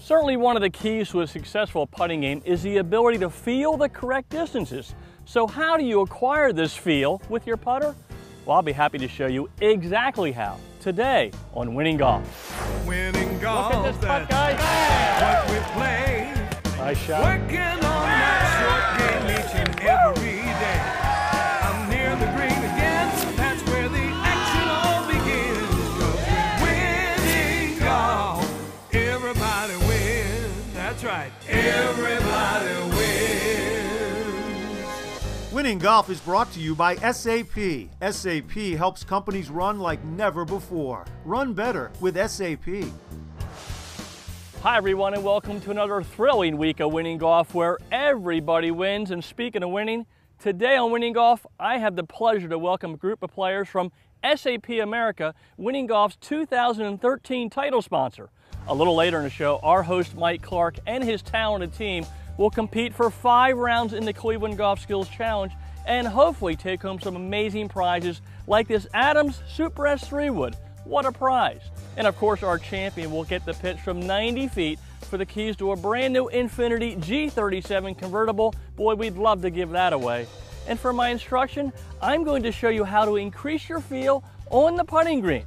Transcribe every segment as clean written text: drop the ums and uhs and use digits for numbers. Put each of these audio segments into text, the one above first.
Certainly one of the keys to a successful putting game is the ability to feel the correct distances. So how do you acquire this feel with your putter? Well, I'll be happy to show you exactly how today on Winning Golf. Winning golf. Look at this putt, guys. What we play. Nice shot. Working on that short game each and every day. I'm near the green again. That's where the action all begins. 'Cause we're winning golf. Everybody wins. That's right. Everybody wins. Winning Golf is brought to you by SAP. SAP helps companies run like never before. Run better with SAP. Hi everyone, and welcome to another thrilling week of Winning Golf where everybody wins. And speaking of winning, today on Winning Golf, I have the pleasure to welcome a group of players from SAP America, Winning Golf's 2013 title sponsor. A little later in the show, our host Mike Clark and his talented team will compete for 5 rounds in the Cleveland Golf Skills Challenge and hopefully take home some amazing prizes like this Adams Super S3 wood. What a prize! And of course, our champion will get the pitch from 90 feet for the keys to a brand new Infiniti G37 convertible. Boy, we'd love to give that away. And for my instruction, I'm going to show you how to increase your feel on the putting green.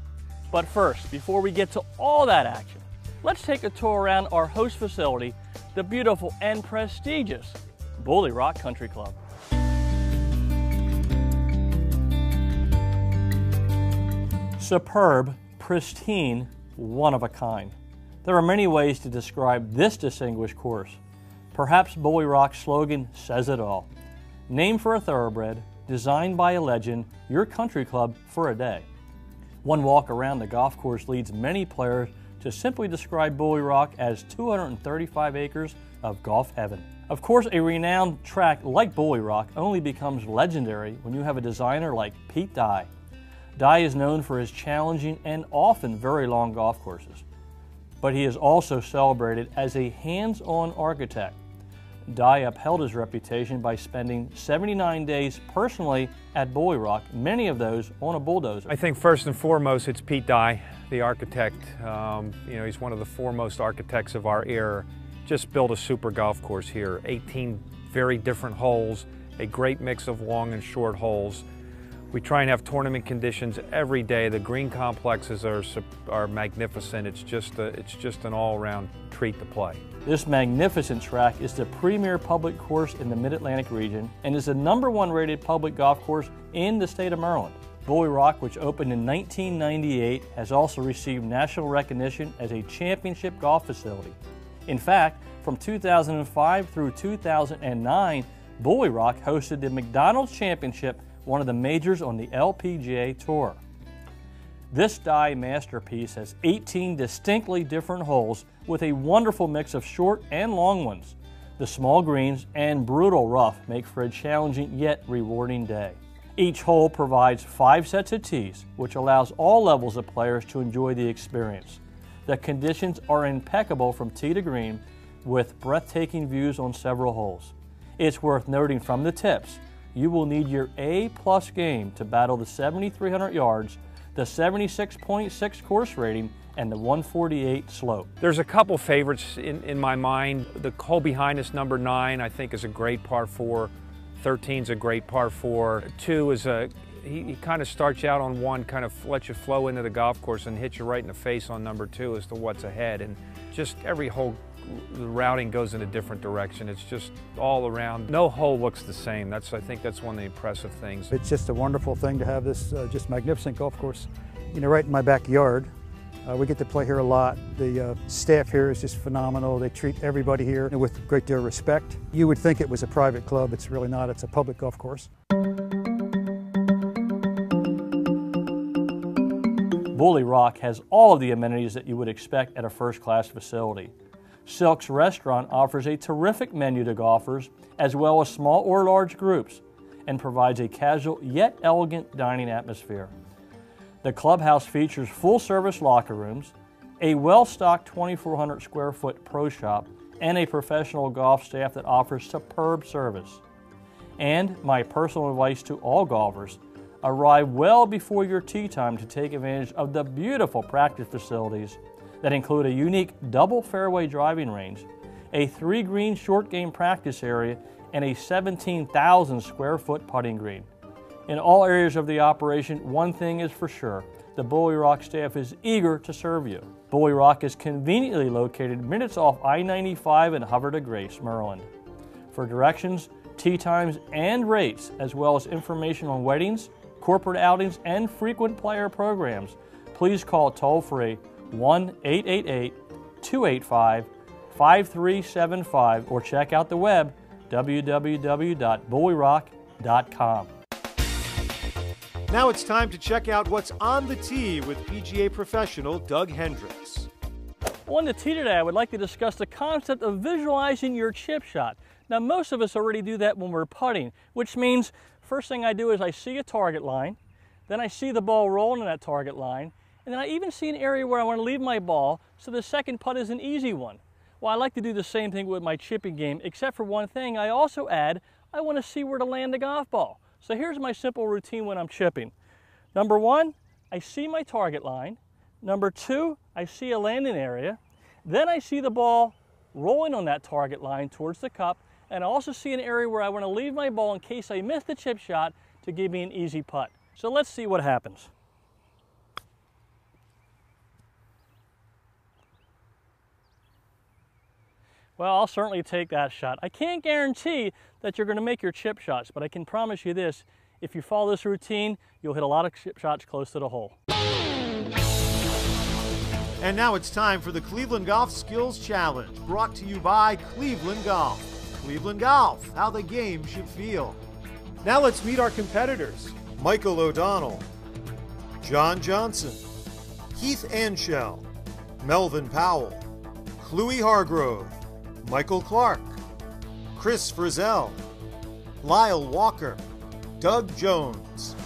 But first, before we get to all that action, let's take a tour around our host facility, the beautiful and prestigious Bulle Rock Country Club. Superb, pristine, one of a kind. There are many ways to describe this distinguished course. Perhaps Bulle Rock's slogan says it all. Named for a thoroughbred, designed by a legend, your country club for a day. One walk around the golf course leads many players to simply describe Bulle Rock as 235 acres of golf heaven. Of course, a renowned track like Bulle Rock only becomes legendary when you have a designer like Pete Dye. Dye is known for his challenging and often very long golf courses, but he is also celebrated as a hands-on architect. Dye upheld his reputation by spending 79 days personally at Bulle Rock, many of those on a bulldozer. I think first and foremost it's Pete Dye, the architect. He's one of the foremost architects of our era. Just built a super golf course here, 18 very different holes, a great mix of long and short holes. We try and have tournament conditions every day. The green complexes are magnificent. It's just an all-around treat to play. This magnificent track is the premier public course in the Mid-Atlantic region and is the #1 rated public golf course in the state of Maryland. Bulle Rock, which opened in 1998, has also received national recognition as a championship golf facility. In fact, from 2005 through 2009, Bulle Rock hosted the Mcdonald Championship, one of the majors on the LPGA Tour. This Dye masterpiece has 18 distinctly different holes with a wonderful mix of short and long ones. The small greens and brutal rough make for a challenging yet rewarding day. Each hole provides 5 sets of tees, which allows all levels of players to enjoy the experience. The conditions are impeccable from tee to green with breathtaking views on several holes. It's worth noting from the tips, you will need your A+ game to battle the 7,300 yards, the 76.6 course rating, and the 148 slope. There's a couple favorites in my mind. The hole behind us, number 9, I think is a great par 4. 13's a great par 4. 2 is he kind of starts you out on 1, kind of lets you flow into the golf course and hits you right in the face on number 2 as to what's ahead. And just every hole, the routing goes in a different direction. It's just all around. No hole looks the same. I think that's one of the impressive things. It's just a wonderful thing to have this just magnificent golf course, right in my backyard. We get to play here a lot. The staff here is just phenomenal. They treat everybody here with a great deal of respect. You would think it was a private club. It's really not. It's a public golf course. Bulle Rock has all of the amenities that you would expect at a first-class facility. Silk's restaurant offers a terrific menu to golfers, as well as small or large groups, and provides a casual yet elegant dining atmosphere. The clubhouse features full-service locker rooms, a well-stocked 2,400 square foot pro shop, and a professional golf staff that offers superb service. And my personal advice to all golfers, arrive well before your tee time to take advantage of the beautiful practice facilities that include a unique double fairway driving range, a 3-green short game practice area, and a 17,000 square foot putting green. In all areas of the operation, one thing is for sure, the Bulle Rock staff is eager to serve you. Bulle Rock is conveniently located minutes off I-95 in Havre de Grace, Maryland. For directions, tee times, and rates, as well as information on weddings, corporate outings, and frequent player programs, please call toll-free 1-888-285-5375 or check out the web www.bullerock.com. Now it's time to check out what's on the tee with PGA professional Doug Hendricks. On the tee today, I would like to discuss the concept of visualizing your chip shot. Now, most of us already do that when we're putting, which means first thing I do is I see a target line, then I see the ball rolling in that target line, and then I even see an area where I want to leave my ball, so the second putt is an easy one. Well, I like to do the same thing with my chipping game, except for one thing. I also add, I want to see where to land the golf ball. So here's my simple routine when I'm chipping. Number 1, I see my target line. Number 2, I see a landing area. Then I see the ball rolling on that target line towards the cup, and I also see an area where I want to leave my ball in case I miss the chip shot to give me an easy putt. So let's see what happens. Well, I'll certainly take that shot. I can't guarantee that you're going to make your chip shots, but I can promise you this, if you follow this routine, you'll hit a lot of chip shots close to the hole. And now it's time for the Cleveland Golf Skills Challenge, brought to you by Cleveland Golf. Cleveland Golf, how the game should feel. Now let's meet our competitors. Michael O'Donnell, John Johnson, Keith Anshell, Melvin Powell, Chloe Hargrove, Michael Clark, Chris Frizzell, Lyle Walker, Doug Jones.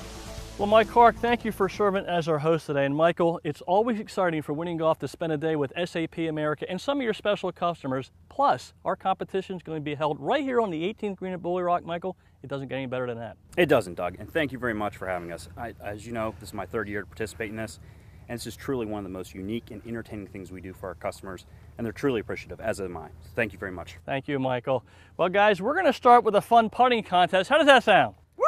Well, Mike Clark, thank you for serving as our host today. And Michael, it's always exciting for Winning Golf to spend a day with SAP America and some of your special customers. Plus, our competition is going to be held right here on the 18th green at Bulle Rock. Michael, it doesn't get any better than that. It doesn't, Doug, and thank you very much for having us. As you know, this is my 3rd year to participate in this, and this is truly one of the most unique and entertaining things we do for our customers, and they're truly appreciative, as am I. So thank you very much. Thank you, Michael. Well, guys, we're going to start with a fun putting contest. How does that sound? Woo!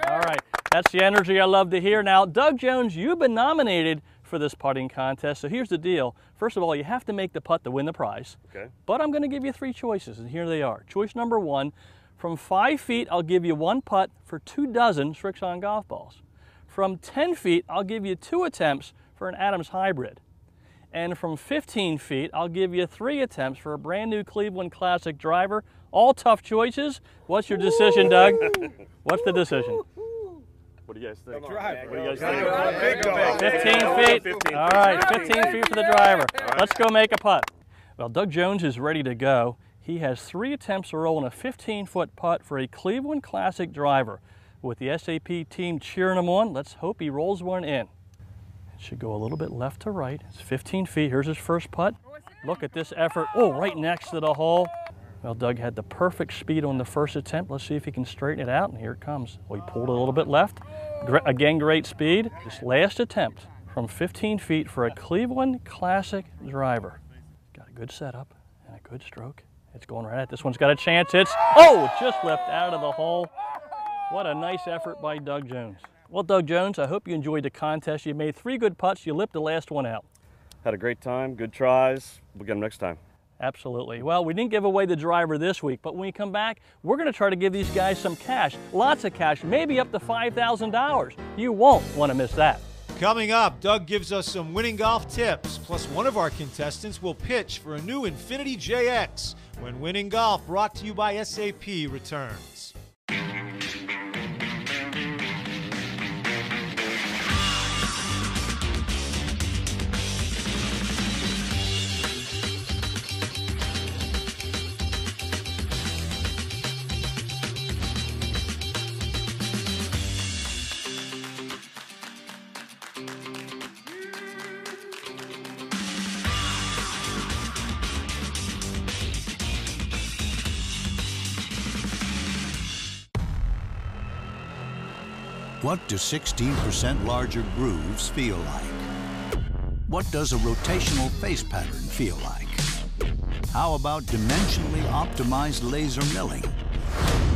All right, that's the energy I love to hear. Now, Doug Jones, you've been nominated for this putting contest, so here's the deal. First of all, you have to make the putt to win the prize. Okay. But I'm going to give you 3 choices, and here they are. Choice number 1, from 5 feet, I'll give you 1 putt for 2 dozen Srixon golf balls. From 10 feet, I'll give you 2 attempts for an Adams hybrid. And from 15 feet, I'll give you 3 attempts for a brand new Cleveland Classic driver. All tough choices. What's your decision, Doug? What's the decision? What do you guys think? What do you guys think? 15 feet? All right, 15 feet for the driver. Let's go make a putt. Well, Doug Jones is ready to go. He has 3 attempts to roll in a 15-foot putt for a Cleveland Classic driver. With the SAP team cheering him on, let's hope he rolls one in. It should go a little bit left to right. It's 15 feet. Here's his first putt. Look at this effort. Oh, right next to the hole. Well, Doug had the perfect speed on the first attempt. Let's see if he can straighten it out, and here it comes. Well, he pulled a little bit left. Again, great speed. This last attempt from 15 feet for a Cleveland Classic driver. Got a good setup and a good stroke. It's going right at this one's got a chance. It's, oh, just left out of the hole. What a nice effort by Doug Jones. Well, Doug Jones, I hope you enjoyed the contest. You made 3 good putts. You lipped the last one out. Had a great time, good tries. We'll get them next time. Absolutely. Well, we didn't give away the driver this week, but when we come back, we're going to try to give these guys some cash. Lots of cash, maybe up to $5,000. You won't want to miss that. Coming up, Doug gives us some winning golf tips, plus one of our contestants will pitch for a new Infiniti JX when Winning Golf, brought to you by SAP, returns. What do 16% larger grooves feel like? What does a rotational face pattern feel like? How about dimensionally optimized laser milling?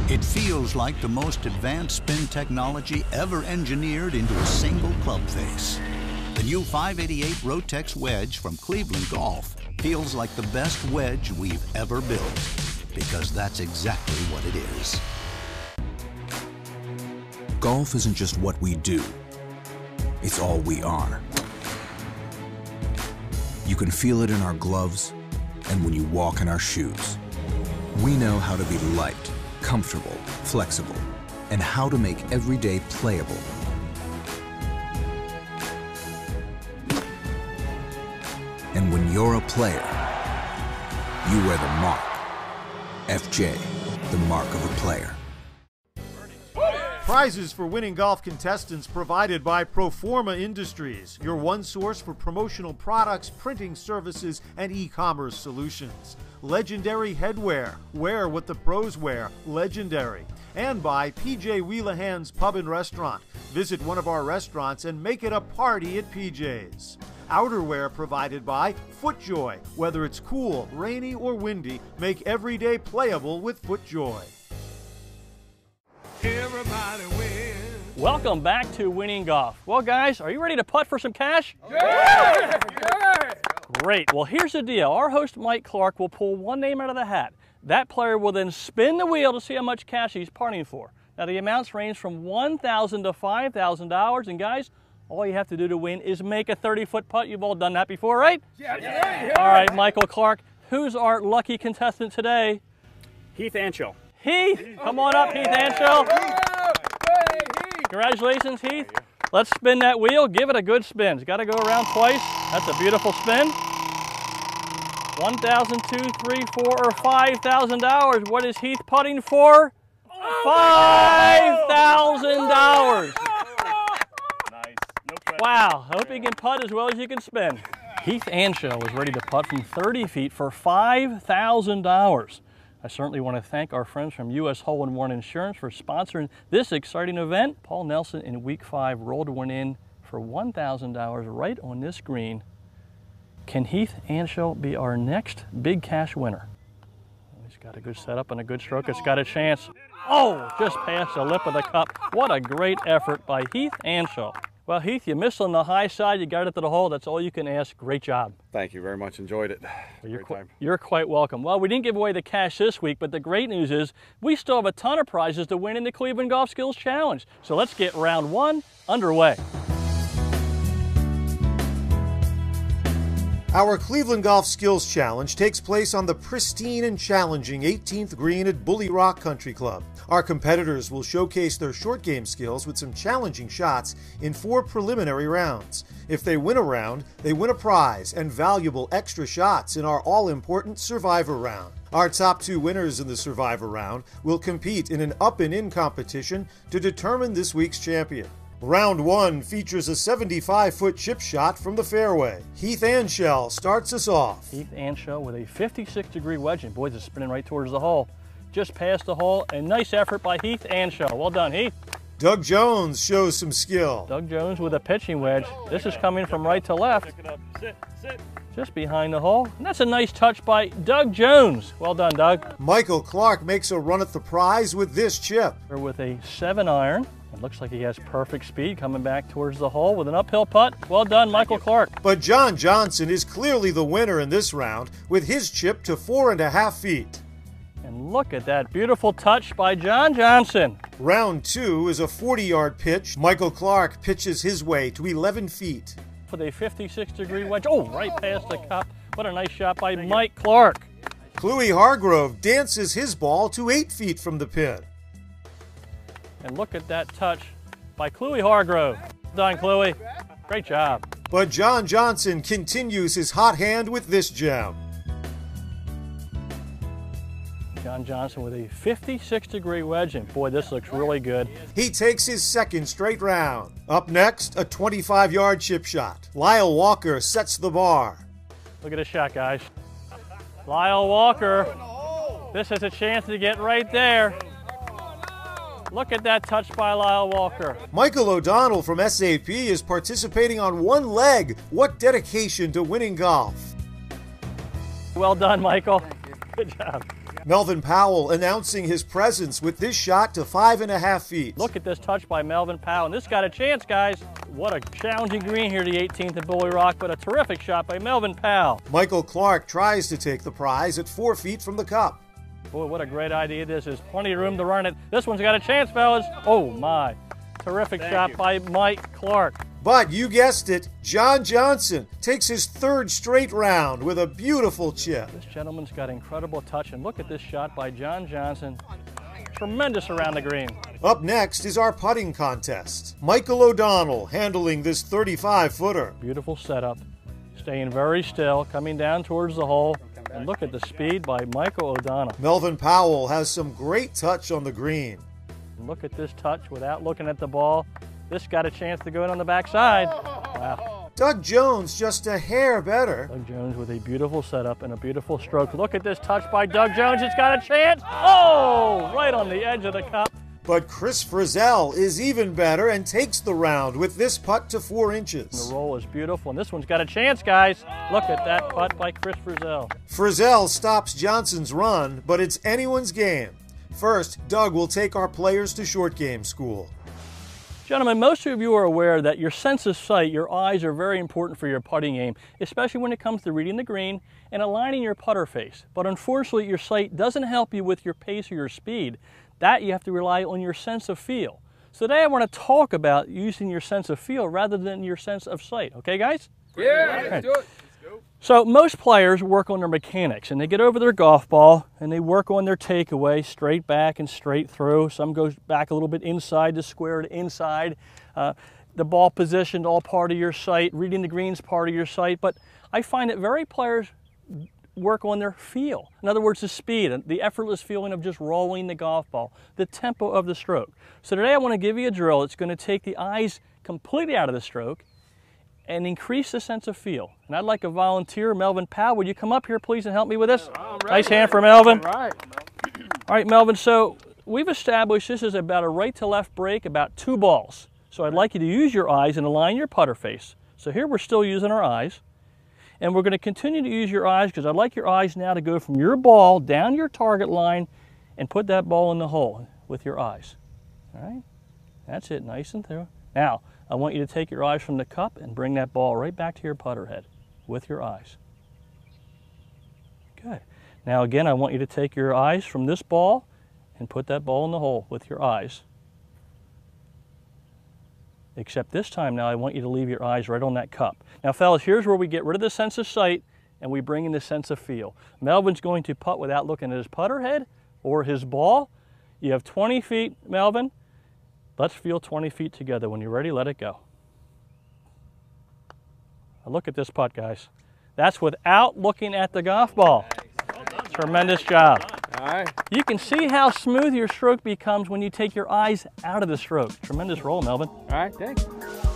It feels like the most advanced spin technology ever engineered into a single club face. The new 588 Rotex wedge from Cleveland Golf feels like the best wedge we've ever built, because that's exactly what it is. Golf isn't just what we do, it's all we are. You can feel it in our gloves and when you walk in our shoes. We know how to be light, comfortable, flexible, and how to make every day playable. And when you're a player, you wear the mark. FJ, the mark of a player. Prizes for winning golf contestants provided by Proforma Industries, your one source for promotional products, printing services, and e-commerce solutions. Legendary Headwear, wear what the pros wear, legendary. And by PJ Wheelahan's Pub and Restaurant. Visit one of our restaurants and make it a party at PJ's. Outerwear provided by FootJoy. Whether it's cool, rainy, or windy, make every day playable with FootJoy. Everybody wins. Welcome back to Winning Golf. Well, guys, are you ready to putt for some cash? Yeah! Great. Well, here's the deal. Our host, Mike Clark, will pull one name out of the hat. That player will then spin the wheel to see how much cash he's putting for. Now, the amounts range from $1,000 to $5,000. And, guys, all you have to do to win is make a 30-foot putt. You've all done that before, right? Yeah. All right, Michael Clark, who's our lucky contestant today? Heath Anshell. Heath, come on up, Heath Anshell. Congratulations, Heath. Let's spin that wheel. Give it a good spin. It's got to go around twice. That's a beautiful spin. $1,000, $2,000, $3,000, $4,000, or $5,000. What is Heath putting for? $5,000. Wow, I hope you can putt as well as you can spin. Heath Anshell is ready to putt from 30 feet for $5,000. I certainly want to thank our friends from U.S. Hole-in-One Insurance for sponsoring this exciting event. Paul Nelson in Week 5 rolled one in for $1,000 right on this green. Can Heath Anshell be our next big cash winner? He's got a good setup and a good stroke. It's got a chance. Oh, just past the lip of the cup. What a great effort by Heath Anshell. Well, Heath, you missed on the high side. You got it to the hole. That's all you can ask. Great job. Thank you very much. Enjoyed it. You're quite welcome. Well, we didn't give away the cash this week, but the great news is we still have a ton of prizes to win in the Cleveland Golf Skills Challenge. So let's get round one underway. Our Cleveland Golf Skills Challenge takes place on the pristine and challenging 18th green at Bulle Rock Country Club. Our competitors will showcase their short game skills with some challenging shots in 4 preliminary rounds. If they win a round, they win a prize and valuable extra shots in our all-important Survivor round. Our top 2 winners in the Survivor round will compete in an up-and-in competition to determine this week's champion. Round 1 features a 75-foot chip shot from the fairway. Heath Anshell starts us off. Heath Anshell with a 56-degree wedge, and boy, it's spinning right towards the hole. Just past the hole, and nice effort by Heath Anshell. Well done, Heath. Doug Jones shows some skill. Doug Jones with a pitching wedge. This is coming from right to left. Sit. Just behind the hole. And that's a nice touch by Doug Jones. Well done, Doug. Michael Clark makes a run at the prize with this chip. With a 7-iron. It looks like he has perfect speed coming back towards the hole with an uphill putt. Well done, Michael Clark. But John Johnson is clearly the winner in this round with his chip to 4.5 feet. And look at that beautiful touch by John Johnson. Round 2 is a 40-yard pitch. Michael Clark pitches his way to 11 feet. With a 56-degree wedge. Oh, right past the cup. What a nice shot by Mike Clark. Clewey Hargrove dances his ball to 8 feet from the pin. And look at that touch by Clewey Hargrove. Well done, Clewey. Great job. But John Johnson continues his hot hand with this gem. John Johnson with a 56-degree wedge, and boy, this looks really good. He takes his second straight round. Up next, a 25-yard chip shot. Lyle Walker sets the bar. Look at this shot, guys. Lyle Walker. This has a chance to get right there. Look at that touch by Lyle Walker. Michael O'Donnell from SAP is participating on one leg. What dedication to winning golf. Well done, Michael. Good job. Melvin Powell announcing his presence with this shot to 5.5 feet. Look at this touch by Melvin Powell. And this got a chance, guys. What a challenging green here, the 18th at Bulle Rock, but a terrific shot by Melvin Powell. Michael Clark tries to take the prize at 4 feet from the cup. Boy, what a great idea this is. Plenty of room to run it. This one's got a chance, fellas. Oh, my. Terrific shot by Mike Clark. But you guessed it, John Johnson takes his 3rd straight round with a beautiful chip. This gentleman's got incredible touch, and look at this shot by John Johnson. Tremendous around the green. Up next is our putting contest. Michael O'Donnell handling this 35-footer. Beautiful setup. Staying very still, coming down towards the hole. And look at the speed by Michael O'Donnell. Melvin Powell has some great touch on the green. Look at this touch without looking at the ball. This got a chance to go in on the backside. Wow. Doug Jones just a hair better. Doug Jones with a beautiful setup and a beautiful stroke. Look at this touch by Doug Jones. It's got a chance. Oh, right on the edge of the cup. But Chris Frizzell is even better and takes the round with this putt to 4 inches. The roll is beautiful, and this one's got a chance, guys. Look at that putt by Chris Frizzell. Frizzell stops Johnson's run, but it's anyone's game. First, Doug will take our players to short game school. Gentlemen, most of you are aware that your sense of sight, your eyes, are very important for your putting game, especially when it comes to reading the green and aligning your putter face. But unfortunately, your sight doesn't help you with your pace or your speed. That you have to rely on your sense of feel. So today I want to talk about using your sense of feel rather than your sense of sight. Okay, guys? Yeah, let's do it. So most players work on their mechanics, and they get over their golf ball and they work on their takeaway, straight back and straight through. Some goes back a little bit inside to square to inside. The ball positioned, all part of your sight. Reading the greens, part of your sight. But I find that very players work on their feel. In other words, the speed, the effortless feeling of just rolling the golf ball, the tempo of the stroke. So today I want to give you a drill that's going to take the eyes completely out of the stroke and increase the sense of feel. And I'd like a volunteer, Melvin Powell. Would you come up here, please, and help me with this? Nice hand for Melvin. All right, Melvin, so we've established this is about a right to left break, about 2 balls. So I'd like you to use your eyes and align your putter face. So here we're still using our eyes. And we're going to continue to use your eyes because I'd like your eyes now to go from your ball down your target line and put that ball in the hole with your eyes. All right? That's it, nice and through. Now, I want you to take your eyes from the cup and bring that ball right back to your putter head with your eyes. Good. Now again, I want you to take your eyes from this ball and put that ball in the hole with your eyes. Except this time now I want you to leave your eyes right on that cup. Now fellas, here's where we get rid of the sense of sight and we bring in the sense of feel. Melvin's going to putt without looking at his putter head or his ball. You have 20 feet, Melvin. Let's feel 20 feet together. When you're ready, let it go. Now look at this putt, guys. That's without looking at the golf ball. Tremendous job. All right. You can see how smooth your stroke becomes when you take your eyes out of the stroke. Tremendous roll, Melvin. All right, thanks.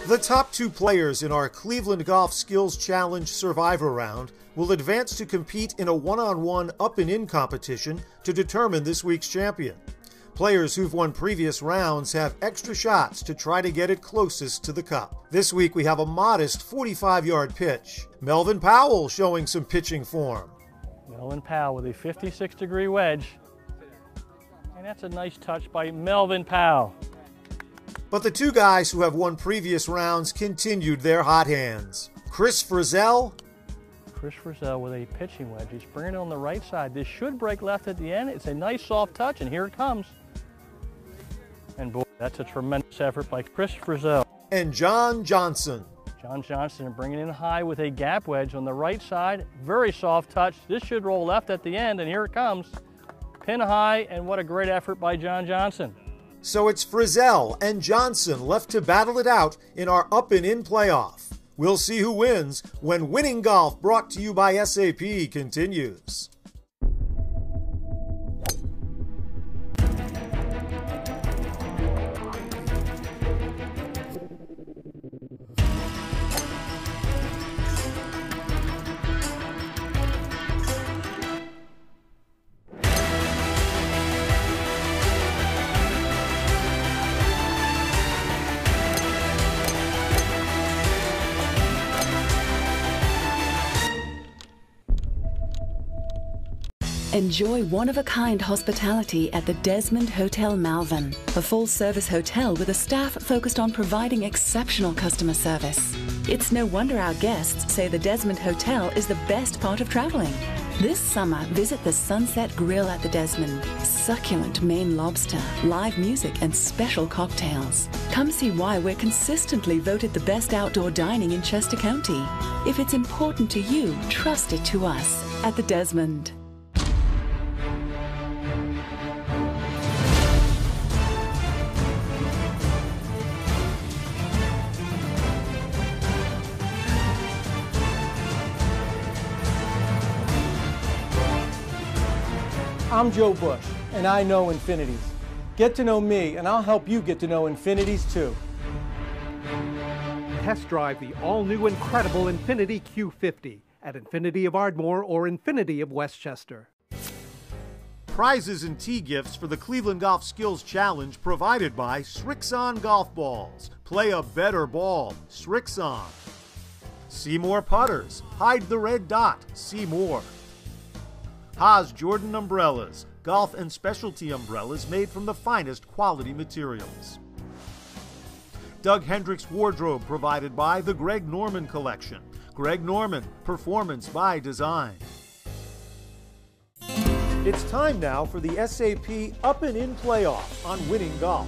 The top 2 players in our Cleveland Golf Skills Challenge Survivor Round will advance to compete in a one-on-one up and in competition to determine this week's champion. Players who've won previous rounds have extra shots to try to get it closest to the cup. This week we have a modest 45-yard pitch. Melvin Powell showing some pitching form. Melvin Powell with a 56-degree wedge. And that's a nice touch by Melvin Powell. But the 2 guys who have won previous rounds continued their hot hands. Chris Frizzell. Chris Frizzell with a pitching wedge. He's bringing it on the right side. This should break left at the end. It's a nice soft touch, and here it comes. And boy, that's a tremendous effort by Chris Frizzell. And John Johnson. John Johnson bringing in high with a gap wedge on the right side. Very soft touch. This should roll left at the end, and here it comes. Pin high, and what a great effort by John Johnson. So it's Frizzell and Johnson left to battle it out in our up and in playoff. We'll see who wins when Winning Golf, brought to you by SAP, continues. Enjoy one-of-a-kind hospitality at the Desmond Hotel Malvern, a full-service hotel with a staff focused on providing exceptional customer service. It's no wonder our guests say the Desmond Hotel is the best part of traveling. This summer, visit the Sunset Grill at the Desmond. Succulent Maine lobster, live music, and special cocktails. Come see why we're consistently voted the best outdoor dining in Chester County. If it's important to you, trust it to us at the Desmond. I'm Joe Bush, and I know Infinities. Get to know me, and I'll help you get to know Infinities too. Test drive the all-new incredible Infiniti Q50 at Infiniti of Ardmore or Infiniti of Westchester. Prizes and tee gifts for the Cleveland Golf Skills Challenge provided by Srixon Golf Balls. Play a better ball, Srixon. See more putters. Hide the red dot. See more. Haas Jordan Umbrellas, golf and specialty umbrellas made from the finest quality materials. Doug Hendricks Wardrobe provided by the Greg Norman Collection. Greg Norman, performance by design. It's time now for the SAP Up and In playoff on Winning Golf.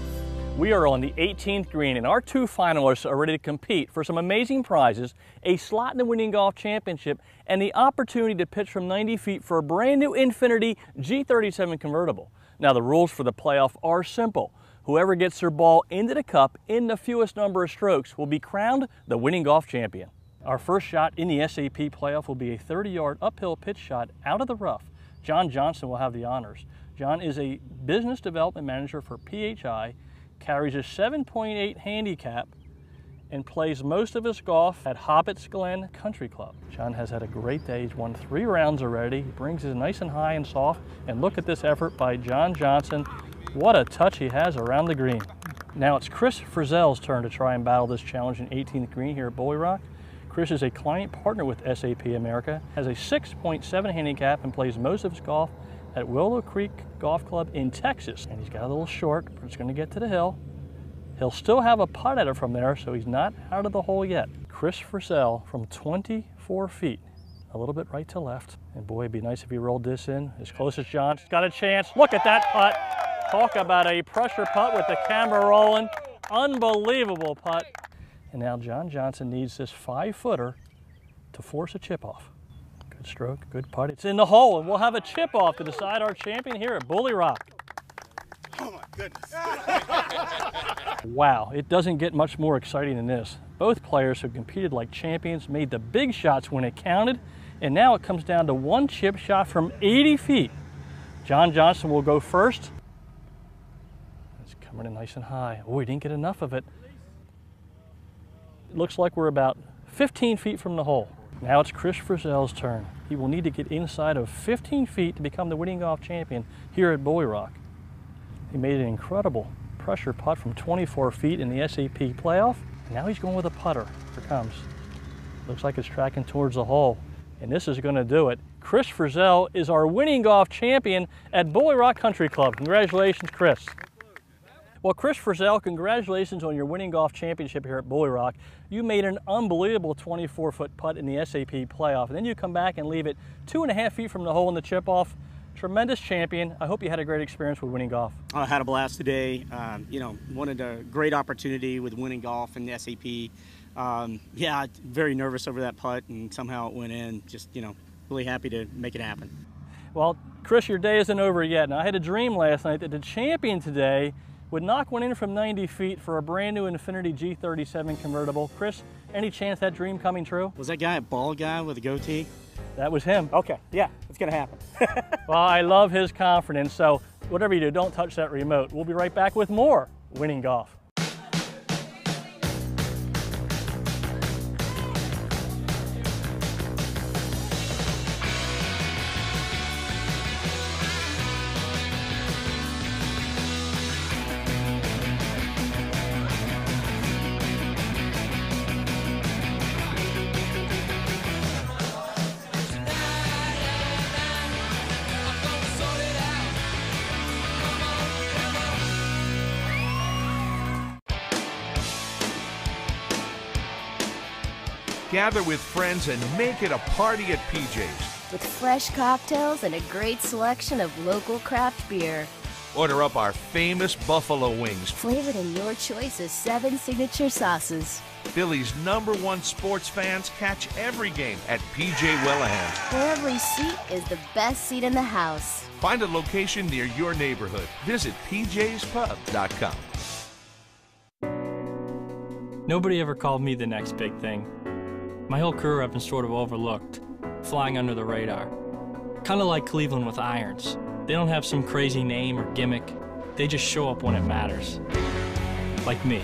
We are on the 18th green, and our two finalists are ready to compete for some amazing prizes, a slot in the Winning Golf Championship, and the opportunity to pitch from 90 feet for a brand new Infiniti G37 convertible. Now, the rules for the playoff are simple. Whoever gets their ball into the cup in the fewest number of strokes will be crowned the Winning Golf Champion. Our first shot in the SAP playoff will be a 30-yard uphill pitch shot out of the rough. John Johnson will have the honors. John is a business development manager for PHI, carries a 7.8 handicap, and plays most of his golf at Hobbits Glen Country Club. John has had a great day. He's won 3 rounds already. He brings it nice and high and soft. And look at this effort by John Johnson. What a touch he has around the green. Now it's Chris Frizzell's turn to try and battle this challenge in 18th green here at Bulle Rock. Chris is a client partner with SAP America, has a 6.7 handicap, and plays most of his golf at Willow Creek Golf Club in Texas. And he's got a little short, but it's going to get to the hill. He'll still have a putt at it from there, so he's not out of the hole yet. Chris Frizzell from 24 feet, a little bit right to left. And boy, it'd be nice if he rolled this in as close as John's got a chance. Look at that putt. Talk about a pressure putt with the camera rolling. Unbelievable putt. And now John Johnson needs this 5-footer to force a chip off. Good stroke, good putt. It's in the hole, and we'll have a chip off to decide our champion here at Bulle Rock. Oh my goodness. Wow, it doesn't get much more exciting than this. Both players have competed like champions, made the big shots when it counted, and now it comes down to one chip shot from 80 feet. John Johnson will go first. It's coming in nice and high. Oh, he didn't get enough of it. It looks like we're about 15 feet from the hole. Now it's Chris Frizzell's turn. He will need to get inside of 15 feet to become the Winning Golf Champion here at Bulle Rock. He made an incredible pressure putt from 24 feet in the SAP playoff. And now he's going with a putter. Here it comes. Looks like it's tracking towards the hole. And this is going to do it. Chris Frizzell is our Winning Golf Champion at Bulle Rock Country Club. Congratulations, Chris. Well, Chris Frizzell, congratulations on your Winning Golf Championship here at Bulle Rock. You made an unbelievable 24-foot putt in the SAP playoff, and then you come back and leave it 2.5 feet from the hole in the chip-off. Tremendous champion. I hope you had a great experience with Winning Golf. I had a blast today. Wanted a great opportunity with Winning Golf and the SAP. Yeah, very nervous over that putt, and somehow it went in. Just, really happy to make it happen. Well, Chris, your day isn't over yet. Now, I had a dream last night that the champion today would knock one in from 90 feet for a brand new Infiniti G37 convertible. Chris, any chance that dream coming true? Was that guy a bald guy with a goatee? That was him. Okay, yeah, it's gonna happen. Well, I love his confidence, so whatever you do, don't touch that remote. We'll be right back with more Winning Golf. Gather with friends and make it a party at PJ's. With fresh cocktails and a great selection of local craft beer. Order up our famous buffalo wings, flavored in your choice of 7 signature sauces. Philly's #1 sports fans catch every game at PJ Wellaham, where every seat is the best seat in the house. Find a location near your neighborhood. Visit pjspub.com. Nobody ever called me the next big thing. My whole career I've been sort of overlooked, flying under the radar. Kind of like Cleveland with irons. They don't have some crazy name or gimmick. They just show up when it matters. Like me.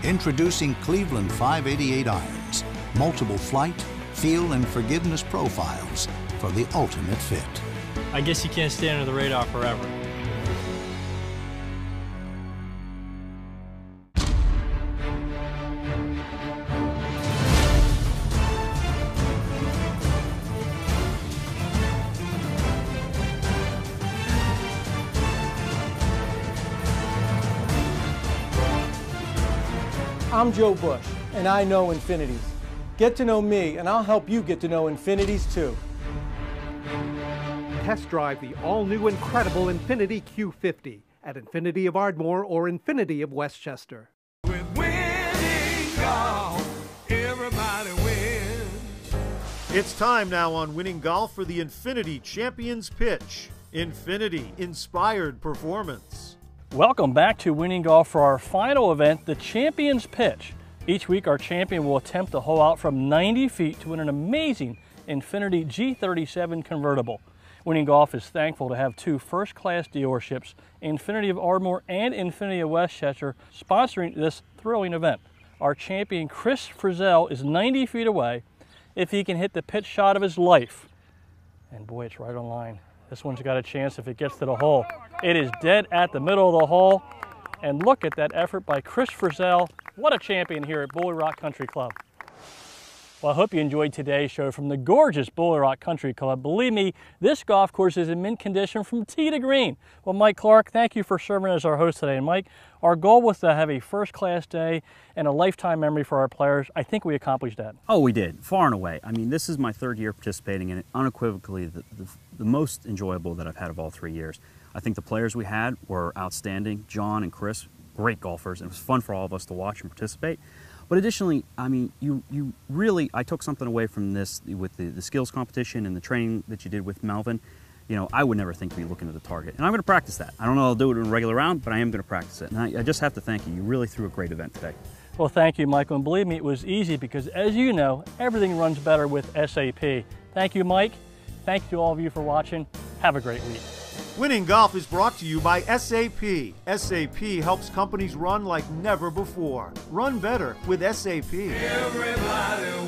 Introducing Cleveland 588 irons. Multiple flight, feel, and forgiveness profiles for the ultimate fit. I guess you can't stay under the radar forever. I'm Joe Bush, and I know infinities. Get to know me, and I'll help you get to know infinities too. Test drive the all-new incredible Infiniti Q50 at Infiniti of Ardmore or Infiniti of Westchester. With winning golf, everybody wins. It's time now on Winning Golf for the Infiniti Champions Pitch. Infiniti Inspired Performance. Welcome back to Winning Golf for our final event, the Champions Pitch. Each week our champion will attempt to hole out from 90 feet to win an amazing Infiniti G37 convertible. Winning Golf is thankful to have 2 first-class dealerships, Infiniti of Ardmore and Infiniti of Westchester, sponsoring this thrilling event. Our champion Chris Frizzell is 90 feet away if he can hit the pitch shot of his life. And boy, it's right on line. This one's got a chance if it gets to the hole. It is dead at the middle of the hole. And look at that effort by Chris Frizzell. What a champion here at Bulle Rock Country Club. Well, I hope you enjoyed today's show from the gorgeous Bulle Rock Country Club. Believe me, this golf course is in mint condition from tee to green. Well, Mike Clark, thank you for serving as our host today. And Mike, our goal was to have a first-class day and a lifetime memory for our players. I think we accomplished that. Oh, we did, far and away. I mean, this is my 3rd year participating in it, unequivocally the most enjoyable that I've had of all 3 years. I think the players we had were outstanding. John and Chris, great golfers, and it was fun for all of us to watch and participate. But additionally, I mean, you really, I took something away from this with the skills competition and the training that you did with Melvin. You know, I would never think to be looking at the target. And I'm going to practice that. I don't know if I'll do it in a regular round, but I am going to practice it. And I just have to thank you. You really threw a great event today. Well, thank you, Michael. And believe me, it was easy because, as you know, everything runs better with SAP. Thank you, Mike. Thank you to all of you for watching. Have a great week. Winning Golf is brought to you by SAP. SAP helps companies run like never before. Run better with SAP. Everybody